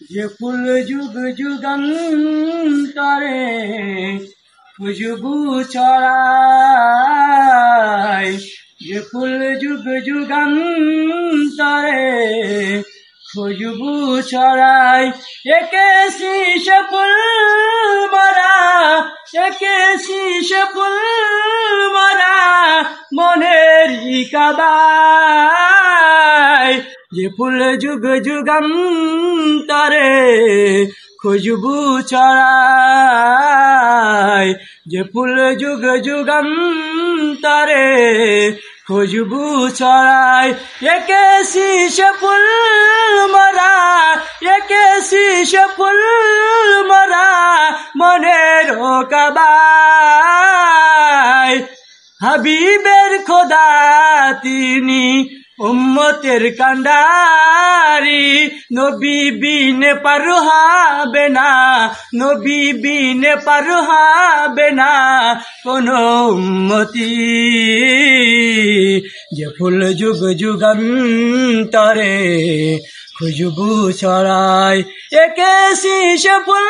যে ফুল যুগ যুগান্তরে খুশবু ছড়ায়, যে ফুল যুগ যুগান্তরে খুশবু ছড়ায়, একে শীষ ফুল মারা, একে শীষ ফুল মারা মনের কাবায়। যে ফুল যুগ যুগান্তরে খুশবু ছড়ায়, যে ফুল যুগ যুগান্তরে খুশবু ছড়ায়, একে শীষ ফুল মারা, একে শীষ ফুল মারা মনের কাবায়। হাবিবের খোদা তিনি উম্মতের কান্ডারি, নবী বিনে পার হবে না, নবী বিনে পার হবে না কোনো উম্মতি। যে ফুল যুগ যুগান্তরে খুশবু ছড়ায়, একে শীষ ফুল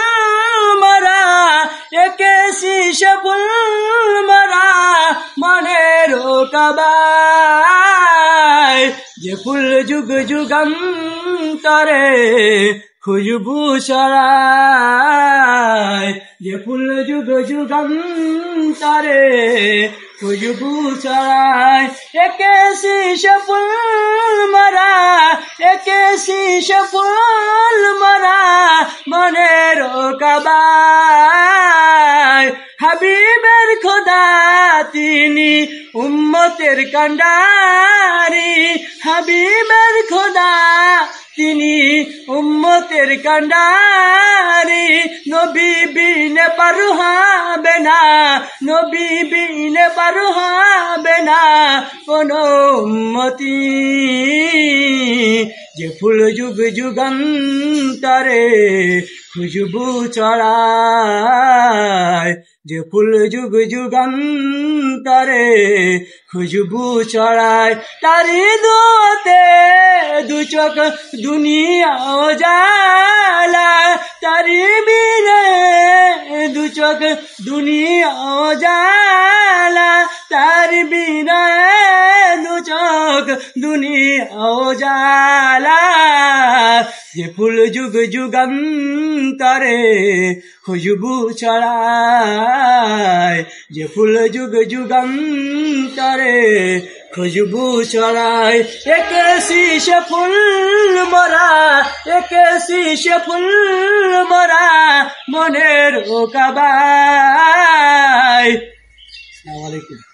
মারা, একে শীষ ফুল মারা মনের কাবায়। যে ফুল যুগ যুগান্তরে খুশবু ছড়ায়, যে ফুল যুগ যুগান্তরে খুশবু ছড়ায়, একে শীষ ফুল মারা, একে শীষ ফুল মারা মনের কাবায়। হাবিবের খোদা তিনি উম্মতের কান্ডারি, হাবিবের খোদা তিনি উম্মতের কান্ডারি, নবী বিনে পার হবে না, নবী বিনে পার হবে না কোনো উম্মতি। যে ফুল যুগ যুগান্তরে খুশবু ছড়ায়, যে ফুল যুগ যুগান্তরে খুশবু ছড়ায়, তারি দোতে দু চোখ দুনিয়া জালা, তারি বিনে দু চোখ দুনিয়া জালা, তার বিনে দু চোখ দুনিয়া জালা। যে ফুল যুগ যুগান্তরে খুশবু ছড়ায়, যে ফুল যুগ যুগান্তরে খুশবু ছড়ায়, একে শীষ ফুল মারা, একে শীষ ফুল মারা মনের কাবায়। আসসালামু আলাইকুম।